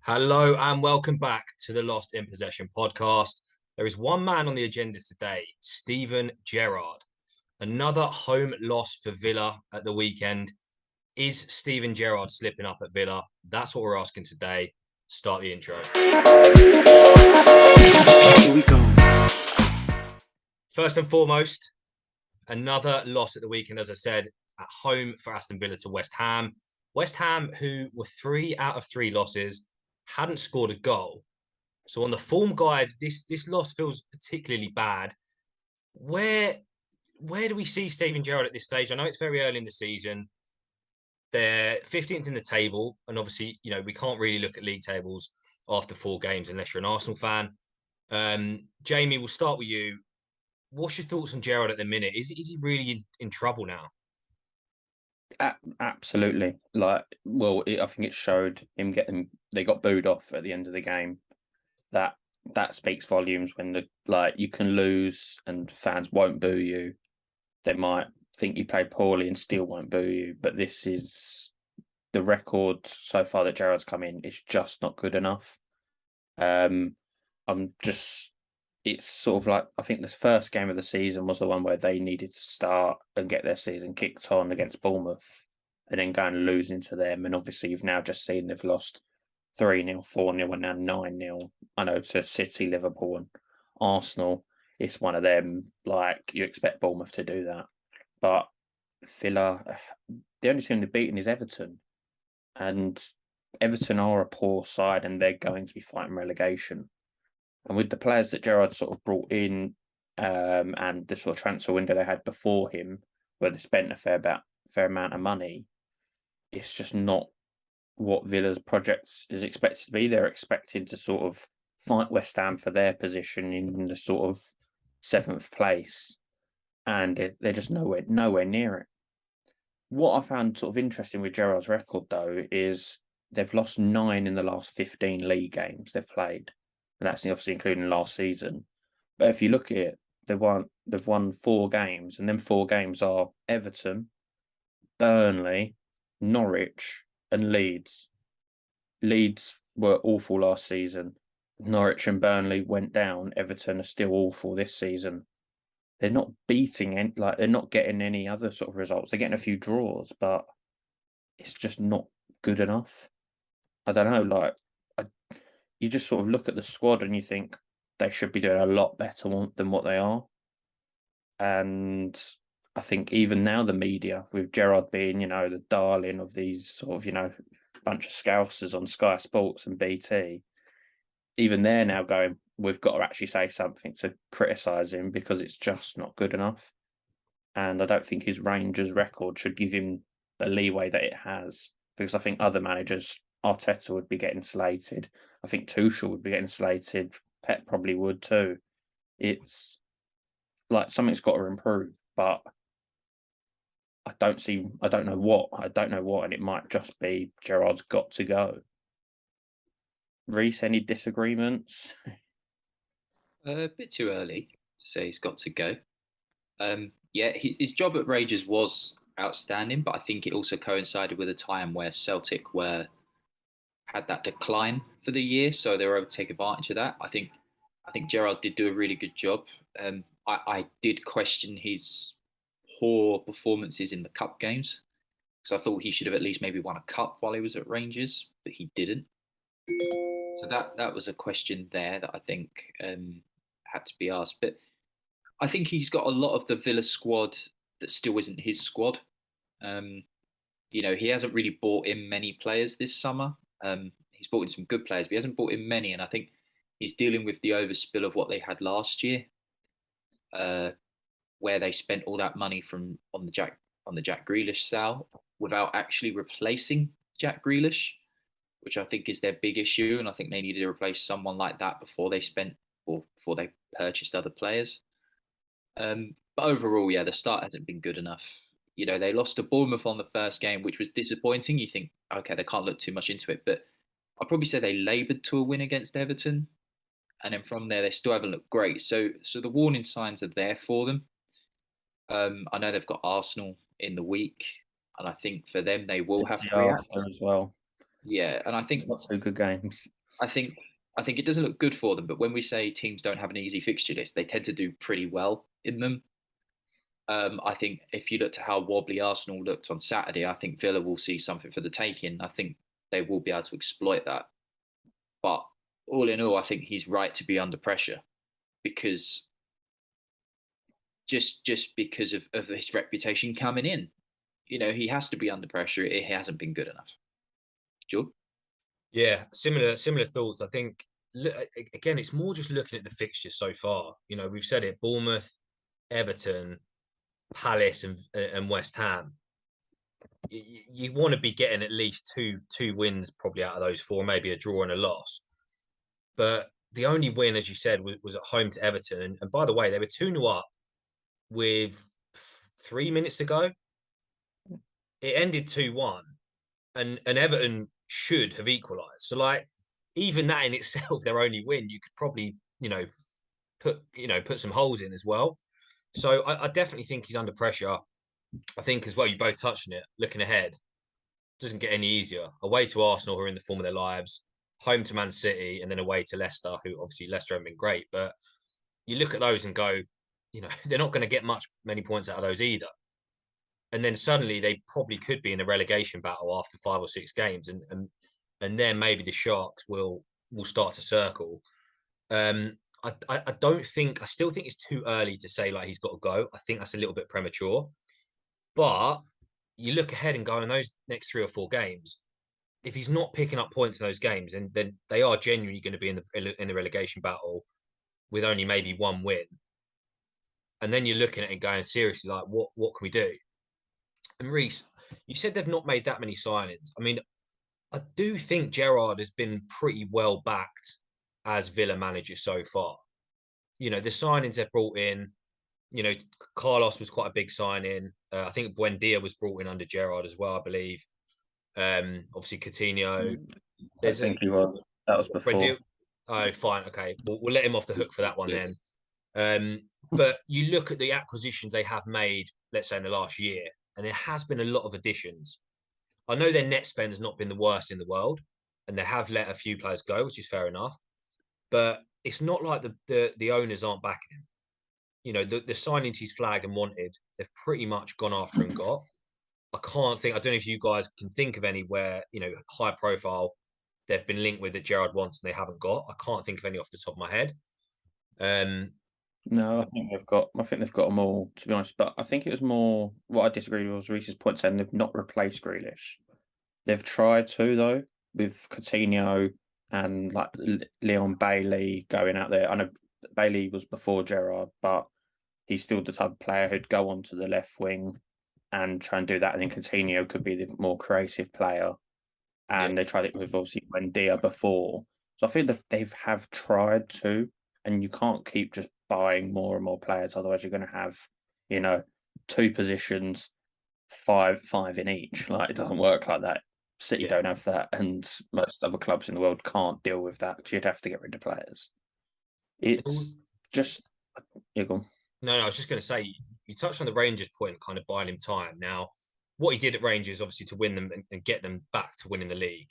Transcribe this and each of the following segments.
Hello and welcome back to the Lost in Possession podcast. There is one man on the agenda today, Steven Gerrard. Another home loss for Villa at the weekend. Is Steven Gerrard slipping up at Villa? That's what we're asking today. Start the intro. Here we go. First and foremost, another loss at the weekend, as I said, at home for Aston Villa to West Ham. West Ham, who were 3 out of 3 losses, hadn't scored a goal. So on the form guide, this loss feels particularly bad. Where do we see Steven Gerrard at this stage? I know it's very early in the season. They're 15th in the table, and obviously, we can't really look at league tables after 4 games unless you're an Arsenal fan. Jamie, we'll start with you. What's your thoughts on Gerrard at the minute? Is he really in trouble now? Absolutely. I think it showed him they got booed off at the end of the game. That speaks volumes when you can lose and fans won't boo you. They might think you played poorly and still won't boo you. But this is the record so far that Gerrard's come in. It's just not good enough. It's sort of like, I think the first game of the season was the one where they needed to start and get their season kicked on against Bournemouth and then go and lose into them. And obviously you've now just seen they've lost 3-0, 4-0 and now 9-0. I know, to City, Liverpool and Arsenal. It's one of them, you expect Bournemouth to do that. But Villa, the only team they've beaten is Everton. And Everton are a poor side and they're going to be fighting relegation. And with the players that Gerrard sort of brought in and the sort of transfer window they had before him, where they spent a fair amount of money, it's just not what Villa's project is expected to be. They're expected to sort of fight West Ham for their position in the sort of 7th place, and they're just nowhere near it. What I found sort of interesting with Gerrard's record, though, is they've lost 9 in the last 15 league games they've played. And that's obviously including last season. But if you look at it, they've won 4 games, and then 4 games are Everton, Burnley, Norwich, and Leeds. Leeds were awful last season. Norwich and Burnley went down. Everton are still awful this season. They're not beating they're not getting any other sort of results. They're getting a few draws, but it's just not good enough. I don't know, you just sort of look at the squad and you think they should be doing a lot better than what they are. And I think even now the media, with Gerrard being, the darling of these sort of, bunch of scousers on Sky Sports and BT, even they're now going, we've got to actually say something to criticise him because it's just not good enough. And I don't think his Rangers record should give him the leeway that it has, because I think other managers, Arteta would be getting slated. I think Tuchel would be getting slated. Pep probably would too. It's something's got to improve, but I don't know what, and it might just be Gerrard's got to go. Reece, any disagreements? A bit too early to say he's got to go. His job at Rangers was outstanding, but I think it also coincided with a time where Celtic had that decline for the year, so they were able to take advantage of that. I think Gerrard did do a really good job. I did question his poor performances in the cup games, because I thought he should have at least maybe won a cup while he was at Rangers, but he didn't. So that was a question there that I think had to be asked. But I think he's got a lot of the Villa squad that still isn't his squad. He hasn't really bought in many players this summer. He's bought in some good players, but he hasn't bought in many. And I think he's dealing with the overspill of what they had last year, where they spent all that money on the Jack Grealish sale without actually replacing Jack Grealish, which I think is their big issue. And I think they needed to replace someone like that before they purchased other players. But overall, the start hasn't been good enough. They lost to Bournemouth on the first game, which was disappointing. You think, okay, they can't look too much into it, but I'd probably say they laboured to a win against Everton, and then from there they still haven't looked great. So the warning signs are there for them. I know they've got Arsenal in the week, and I think for them they will have 3 after as well. Yeah, and I think It's not so good games. I think I think it doesn't look good for them. But when we say teams don't have an easy fixture list, they tend to do pretty well in them. I think if you looked at how wobbly Arsenal looked on Saturday, I think Villa will see something for the taking. I think they will be able to exploit that. But all in all, I think he's right to be under pressure because just because of his reputation coming in, he has to be under pressure. It hasn't been good enough. Joe? Yeah, similar thoughts. I think again, it's more just looking at the fixtures so far. We've said it: Bournemouth, Everton, Palace, and West Ham. You want to be getting at least two wins probably out of those four, maybe a draw and a loss. But the only win, as you said, was at home to Everton. And by the way, they were 2-0 up with 3 minutes to go. It ended 2-1, and Everton should have equalised. So like even that in itself, their only win, you could probably put some holes in as well. So I definitely think he's under pressure. I think as well, you both touched on it. Looking ahead, doesn't get any easier. Away to Arsenal, who are in the form of their lives, home to Man City, and then away to Leicester, who obviously Leicester haven't been great. But you look at those and go, they're not going to get many points out of those either. And then suddenly they probably could be in a relegation battle after 5 or 6 games, and then maybe the Sharks will start to circle. I don't think I still think it's too early to say like he's got to go. I think that's a little bit premature. But you look ahead and go in those next 3 or 4 games. If he's not picking up points in those games, and then they are genuinely going to be in the relegation battle with only maybe one win. And then you're looking at it and going seriously, like what can we do? And Reece, you said they've not made that many signings. I mean, I do think Gerrard has been pretty well backed as Villa manager so far. The signings they've brought in, Carlos was quite a big signing. I think Buendia was brought in under Gerrard as well, I believe. Obviously Coutinho. I think he was. That was before. Buendia. Oh, fine. Okay. We'll let him off the hook for that one then. But you look at the acquisitions they have made, let's say in the last year, and there has been a lot of additions. I know their net spend has not been the worst in the world, and they have let a few players go, which is fair enough. But it's not like the owners aren't backing him. The signings he's flagged and wanted, they've pretty much gone after and got. I don't know if you guys can think of anywhere, high profile they've been linked with that Gerrard wants and they haven't got. I can't think of any off the top of my head. No, I think they've got them all, to be honest. But I think it was more what I disagree with was Reece's point saying they've not replaced Grealish. They've tried to though, with Coutinho and like Leon Bailey going out there. I know Bailey was before Gerrard, but he's still the type of player who'd go onto the left wing and try and do that. And then Coutinho could be the more creative player. And they tried it with obviously Buendia before. So I feel that they have tried to, and you can't keep just buying more and more players. Otherwise, you're going to have, 2 positions, five in each. Like it doesn't work like that. City don't have that, and most other clubs in the world can't deal with that because you'd have to get rid of players. It's just No, I was just going to say you touched on the Rangers point, kind of buying him time. Now, what he did at Rangers, obviously, to win them and get them back to winning the league,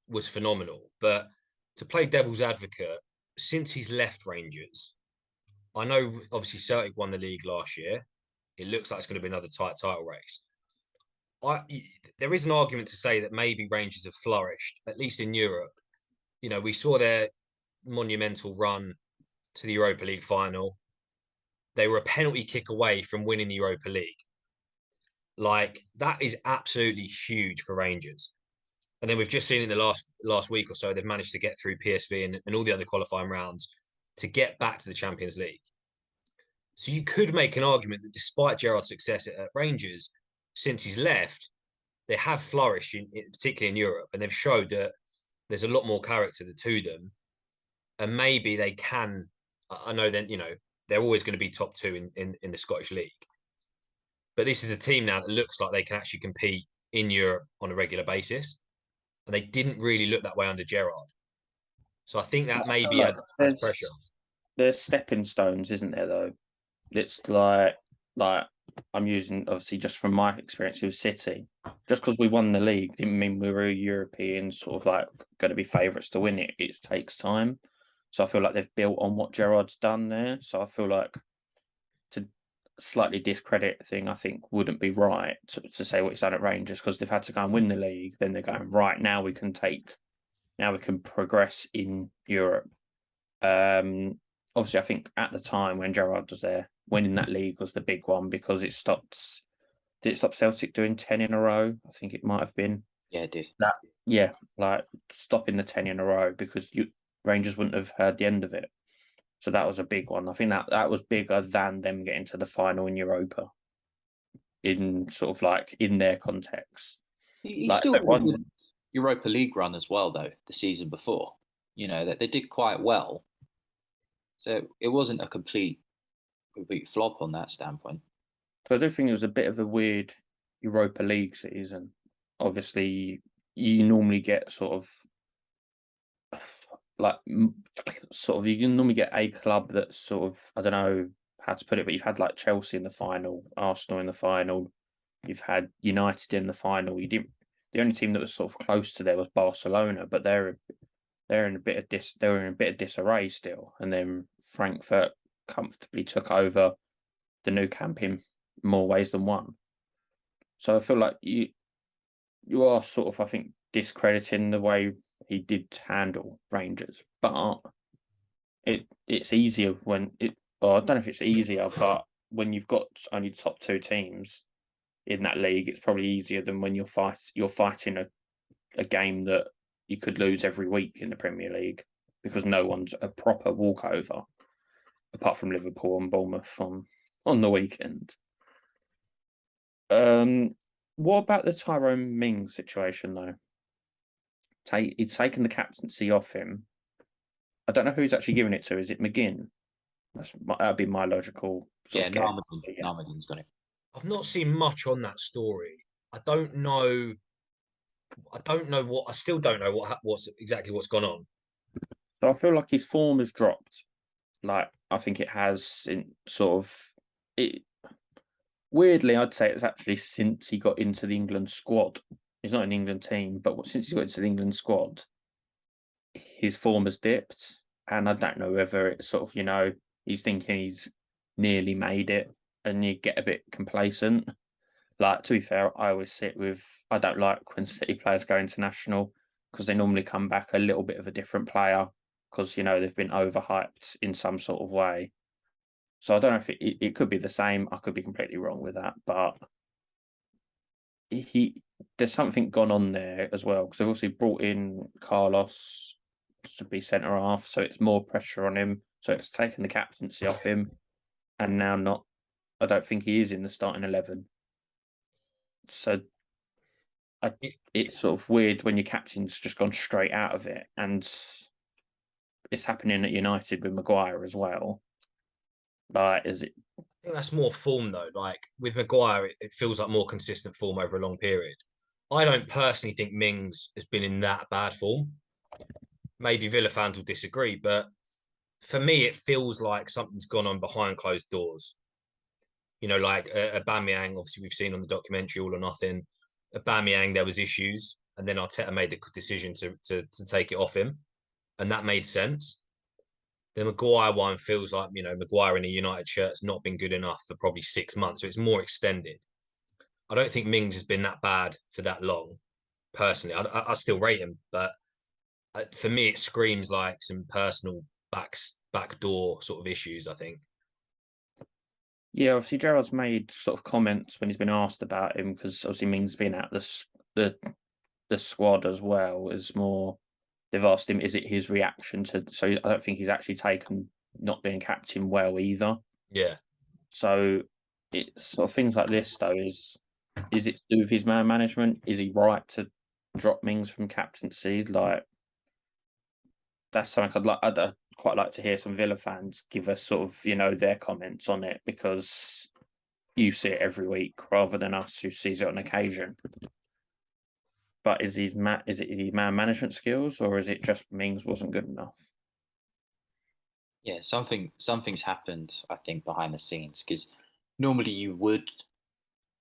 was phenomenal. But to play devil's advocate, since he's left Rangers, I know obviously Celtic won the league last year. It looks like it's going to be another tight title race. There is an argument to say that maybe Rangers have flourished, at least in Europe. We saw their monumental run to the Europa League final. They were a penalty kick away from winning the Europa League. Like that is absolutely huge for Rangers. And then we've just seen in the last week or so, they've managed to get through PSV and all the other qualifying rounds to get back to the Champions League. So you could make an argument that despite Gerrard's success at Rangers, since he's left, they have flourished, particularly in Europe, and they've showed that there's a lot more character to them. And maybe they can, I know then, they're always going to be top 2 in the Scottish League. But this is a team now that looks like they can actually compete in Europe on a regular basis. And they didn't really look that way under Gerrard. So I think that maybe adds pressure. There's stepping stones, isn't there, though? It's like I'm using obviously just from my experience with City. Just because we won the league didn't mean we were a European sort of like going to be favourites to win it. It takes time. So I feel like they've built on what Gerrard's done there. So I feel like to slightly discredit thing, I think wouldn't be right to say what he's done at Rangers because they've had to go and win the league. Then they're going, right, now we can progress in Europe. Obviously, I think at the time when Gerrard was there, winning that league was the big one because did it stop Celtic doing 10 in a row? I think it might have been. Yeah, it did. Yeah, like stopping the 10 in a row because Rangers wouldn't have heard the end of it. So that was a big one. I think that was bigger than them getting to the final in Europa. In sort of like in their context. He Like still if had a good Europa League run as well, though, the season before. You know, that they did quite well. So it wasn't a complete flop on that standpoint. So I do think it was a bit of a weird Europa League season. Obviously, you normally get sort of like you can normally get a club that's sort of, I don't know how to put it, but you've had like Chelsea in the final, Arsenal in the final, you've had United in the final. The only team that was sort of close to there was Barcelona, but they're in a bit of disarray still. And then Frankfurt comfortably took over the new camp in more ways than one. So I feel like you are sort of, I think, discrediting the way he did handle Rangers, but it's easier when I don't know if it's easier, but when you've got only the top two teams in that league, it's probably easier than when you're fighting a game that you could lose every week in the Premier League because no one's a proper walkover, apart from Liverpool and Bournemouth on the weekend. What about the Tyrone Mings situation though? He's taken the captaincy off him. I don't know who he's actually giving it to. Is it McGinn? That'd be my logical sort of guess. Narmadin's got it. I've not seen much on that story. I don't know what. I still don't know what's gone on. So I feel like his form has dropped. Like I think it has in sort of it. Weirdly, I'd say it's actually since he got into the England squad. He's not an England team, but since he got into the England squad, his form has dipped. And I don't know whether it's sort of, he's thinking he's nearly made it and you get a bit complacent. Like, to be fair, I always I don't like when City players go international because they normally come back a little bit of a different player because, they've been overhyped in some sort of way. So I don't know if it could be the same. I could be completely wrong with that, but there's something gone on there as well because they've also brought in Carlos to be centre half, so it's more pressure on him. So it's taken the captaincy off him, and now I don't think he is in the starting 11. So it's sort of weird when your captain's just gone straight out of it, and it's happening at United with Maguire as well. Like, is it? I think that's more form though. Like with Maguire, it feels like more consistent form over a long period. I don't personally think Mings has been in that bad form. Maybe Villa fans will disagree, but for me, it feels like something's gone on behind closed doors. Like Aubameyang, obviously we've seen on the documentary All or Nothing. Aubameyang, there was issues, and then Arteta made the decision to take it off him, and that made sense. The Maguire one feels like, Maguire in a United shirt has not been good enough for probably 6 months, so it's more extended. I don't think Mings has been that bad for that long, personally. I still rate him, but for me, it screams like some personal backdoor sort of issues, I think. Yeah, obviously Gerrard's made sort of comments when he's been asked about him because obviously Mings being out the squad as well is more. They've asked him, is it his reaction to? So I don't think he's actually taken not being captain well either. Yeah. So it's sort of things like this though. Is it to do with his man management? Is he right to drop Mings from captaincy? Like that's something I'd quite like to hear some Villa fans give us sort of their comments on it because you see it every week rather than us who sees it on occasion. But is it his man management skills or is it just Mings wasn't good enough? Yeah, something's happened, I think, behind the scenes because normally you would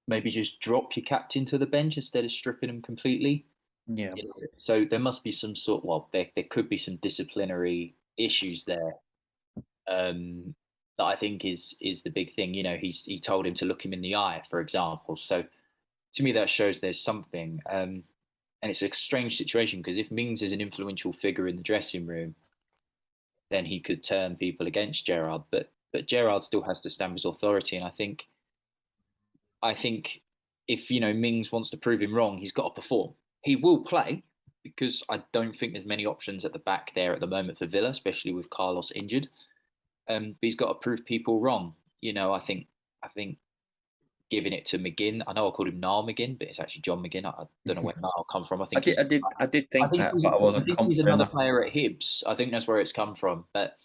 maybe just drop your captain to the bench instead of stripping him completely. Yeah. So there must be some sort. Well, there could be some disciplinary issues there. That I think is the big thing. He told him to look him in the eye, for example. So to me, that shows there's something. And it's a strange situation because if Mings is an influential figure in the dressing room, then he could turn people against Gerrard. But Gerrard still has to stand his authority, and I think if Mings wants to prove him wrong, he's got to perform. He will play because I don't think there's many options at the back there at the moment for Villa, especially with Carlos injured. But he's got to prove people wrong. I think giving it to McGinn. I know I called him Niall McGinn, but it's actually John McGinn. I don't know where Niall come from. I think I did think that, but I wasn't confident. He's another player at Hibs. I think that's where it's come from. But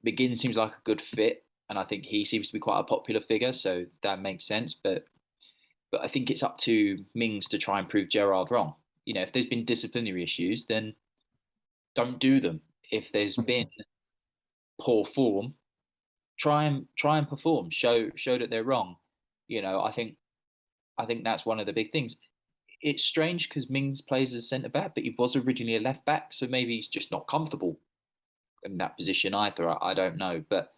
McGinn seems like a good fit, and I think he seems to be quite a popular figure, so that makes sense. But I think it's up to Mings to try and prove Gerrard wrong. If there's been disciplinary issues, then don't do them. If there's been poor form, try and perform. Show that they're wrong. I think that's one of the big things. It's strange because Mings plays as a centre back, but he was originally a left back, so maybe he's just not comfortable in that position either. I don't know, but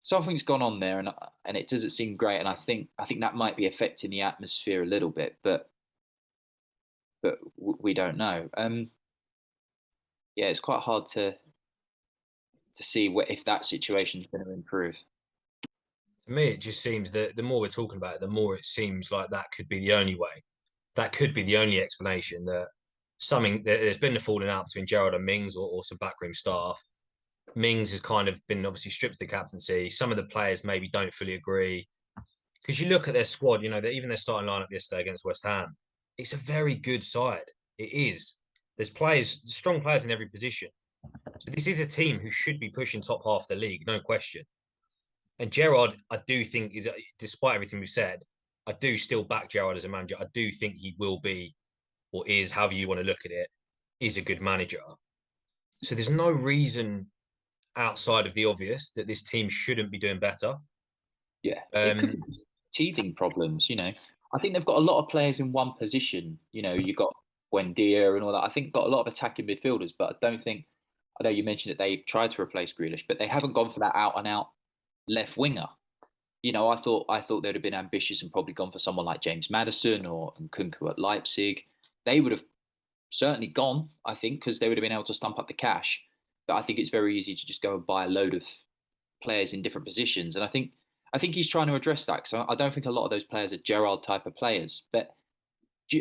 something's gone on there, and it doesn't seem great. And I think that might be affecting the atmosphere a little bit, but we don't know. Yeah, it's quite hard to see if that situation is going to improve. To me, it just seems that the more we're talking about it, the more it seems like that could be the only way. That could be the only explanation that there's been a falling out between Gerrard and Mings or some backroom staff. Mings has kind of been obviously stripped of the captaincy. Some of the players maybe don't fully agree. Because you look at their squad, even their starting lineup yesterday against West Ham, it's a very good side. It is. There's strong players in every position. So this is a team who should be pushing top half of the league, no question. And Gerrard, I do think, despite everything we've said, I do still back Gerrard as a manager. I do think he will be, or is, however you want to look at it, is a good manager. So there's no reason outside of the obvious that this team shouldn't be doing better. Yeah, it could be teething problems. I think they've got a lot of players in one position. You've got Buendia and all that. I think got a lot of attacking midfielders, but I don't think. I know you mentioned that they've tried to replace Grealish, but they haven't gone for that out and out left winger. I thought they'd have been ambitious and probably gone for someone like James Maddison or Nkunku at Leipzig. They would have certainly gone, I think, because they would have been able to stump up the cash. But I think it's very easy to just go and buy a load of players in different positions, and I think he's trying to address that because I don't think a lot of those players are Gerrard type of players. But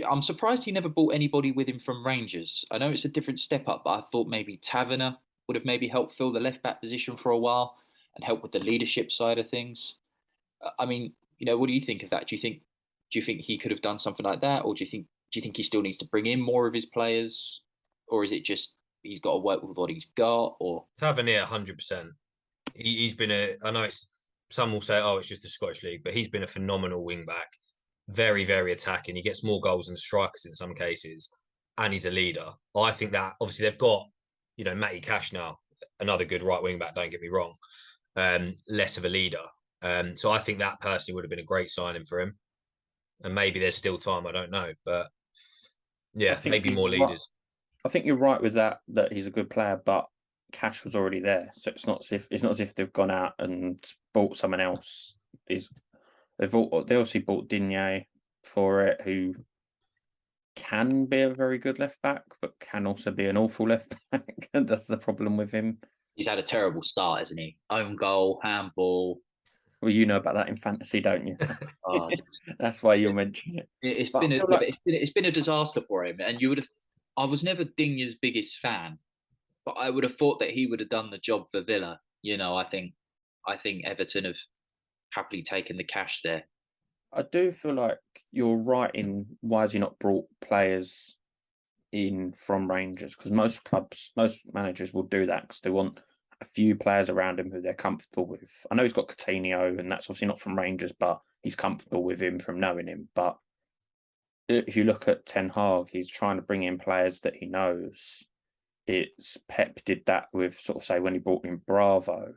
I'm surprised he never bought anybody with him from Rangers. I know it's a different step up, but I thought maybe Taverner would have maybe helped fill the left back position for a while and help with the leadership side of things. I mean, what do you think of that? Do you think he could have done something like that, or do you think he still needs to bring in more of his players, or is it just he's got to work with what he's got? Or Tavernier, 100%. He's been I know some will say, oh, it's just the Scottish League, but he's been a phenomenal wing back, very, very attacking. He gets more goals than strikers in some cases, and he's a leader. I think that obviously they've got, Matty Cash now, another good right wing back. Don't get me wrong, less of a leader. So I think that personally would have been a great signing for him. And maybe there's still time. I don't know, but yeah, maybe more leaders. I think you're right with that he's a good player, but cash was already there, so it's not as if they've gone out and bought someone else. They obviously bought Digne for it, who can be a very good left back, but can also be an awful left back. And that's the problem with him. He's had a terrible start, hasn't he? Own goal, handball. Well, you know about that in fantasy, don't you? That's why you're mentioning it. It's been a disaster for him, and you would have. I was never Digne's biggest fan, but I would have thought that he would have done the job for Villa. I think Everton have happily taken the cash there. I do feel like you're right in why has he not brought players in from Rangers? Because most managers will do that because they want a few players around him who they're comfortable with. I know he's got Coutinho, and that's obviously not from Rangers, but he's comfortable with him from knowing him. But if you look at Ten Hag, he's trying to bring in players that he knows. Pep did that with, sort of, say, when he brought in Bravo.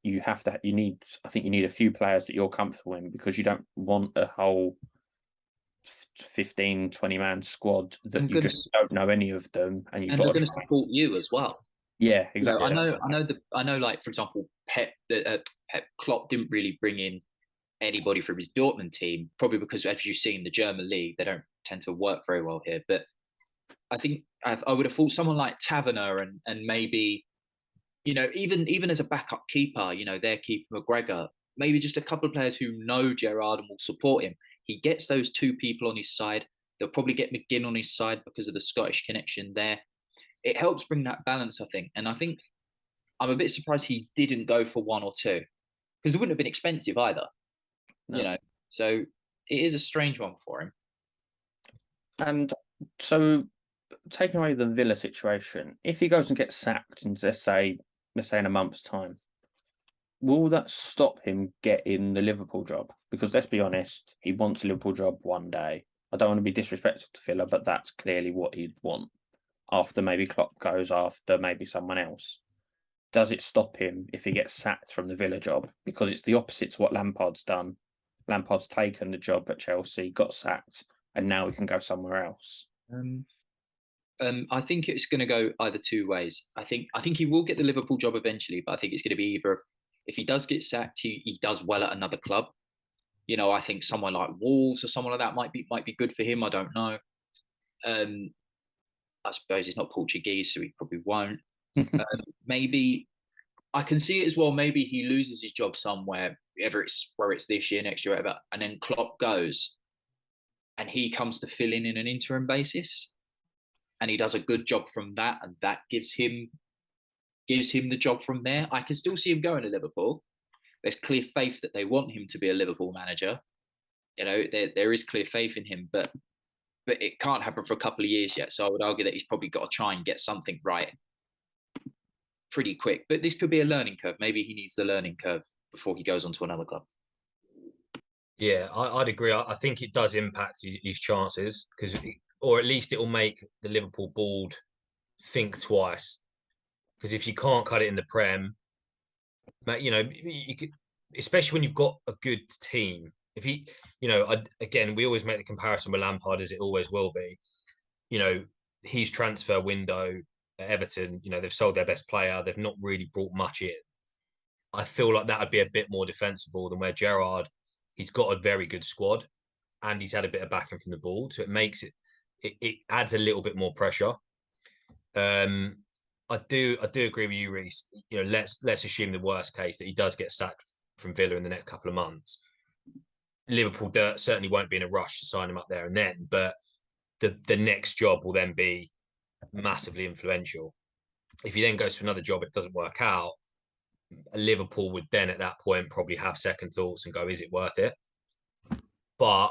you need a few players that you're comfortable in, because you don't want a whole 15, 20 man squad that you just don't know any of them, and you've and got they're going to support you as well. Yeah, exactly. I know. Like, for example, Pep Klopp didn't really bring in anybody from his Dortmund team, probably because, as you've seen, the German league, they don't tend to work very well here. But I think I would have thought someone like Taverner and maybe, even as a backup keeper, their keeper McGregor, maybe just a couple of players who know Gerrard and will support him. He gets those two people on his side. They'll probably get McGinn on his side because of the Scottish connection there. It helps bring that balance, I think. And I think I'm a bit surprised he didn't go for one or two, because it wouldn't have been expensive either. No. So it is a strange one for him. And so, taking away the Villa situation, if he goes and gets sacked in, let's say in a month's time, will that stop him getting the Liverpool job? Because let's be honest, he wants a Liverpool job one day. I don't want to be disrespectful to Villa, but that's clearly what he'd want. After maybe Klopp goes, after maybe someone else. Does it stop him if he gets sacked from the Villa job? Because it's the opposite to what Lampard's done. Lampard's taken the job at Chelsea, got sacked, and now he can go somewhere else. I think it's going to go either two ways. I think he will get the Liverpool job eventually, but I think it's going to be either, if he does get sacked, he does well at another club. I think someone like Wolves or someone like that might be good for him. I don't know. I suppose he's not Portuguese, so he probably won't. Maybe I can see it as well. Maybe he loses his job somewhere, whether it's this year, next year, whatever, and then Klopp goes, and he comes to fill in an interim basis, and he does a good job from that, and that gives him the job from there. I can still see him going to Liverpool. There's clear faith that they want him to be a Liverpool manager. There is clear faith in him, but it can't happen for a couple of years yet. So I would argue that he's probably got to try and get something right pretty quick. But this could be a learning curve. Maybe he needs the learning curve before he goes on to another club. Yeah, I'd agree. I think it does impact his chances, or at least it will make the Liverpool board think twice. Because if you can't cut it in the Prem, you could, especially when you've got a good team. If he, again, we always make the comparison with Lampard, as it always will be. His transfer window at Everton, they've sold their best player. They've not really brought much in. I feel like that would be a bit more defensible than where Gerrard, he's got a very good squad and he's had a bit of backing from the board. So it makes it adds a little bit more pressure. I do agree with you, Reece. Let's assume the worst case, that he does get sacked from Villa in the next couple of months. Liverpool certainly won't be in a rush to sign him up there and then, but the next job will then be massively influential. If he then goes to another job, it doesn't work out, Liverpool would then at that point probably have second thoughts and go, is it worth it? But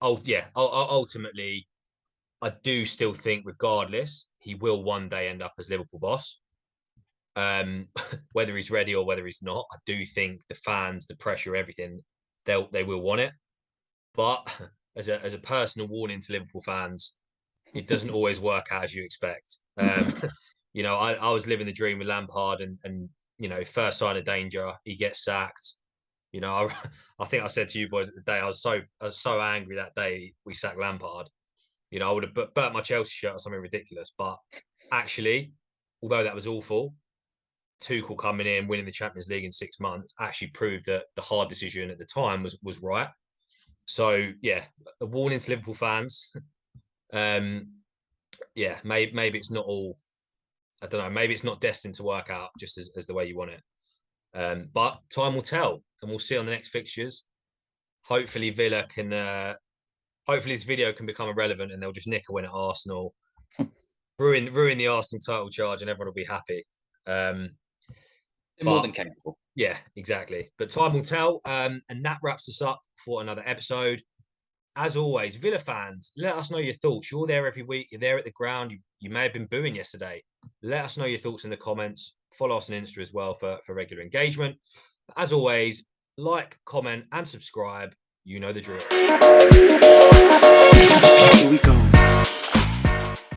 ultimately, I do still think, regardless, he will one day end up as Liverpool boss. Whether he's ready or whether he's not, I do think the fans, the pressure, everything, they will want it. But as a personal warning to Liverpool fans, it doesn't always work out as you expect. I was living the dream with Lampard, and first sign of danger, he gets sacked. I think I said to you boys at the day, I was so angry that day we sacked Lampard. I would have burnt my Chelsea shirt or something ridiculous. But actually, although that was awful, Tuchel coming in, winning the Champions League in 6 months, actually proved that the hard decision at the time was right. So yeah, a warning to Liverpool fans. Maybe it's not all. I don't know. Maybe it's not destined to work out just as the way you want it. But time will tell, and we'll see on the next fixtures. Hopefully, Villa can. Hopefully, this video can become irrelevant, and they'll just nick a win at Arsenal, ruin the Arsenal title charge, and everyone will be happy. More than capable. Yeah, exactly. But time will tell. And that wraps us up for another episode. As always, Villa fans, let us know your thoughts. You're there every week. You're there at the ground. You may have been booing yesterday. Let us know your thoughts in the comments. Follow us on Insta as well for regular engagement. As always, like, comment, and subscribe. You know the drill. Here we go.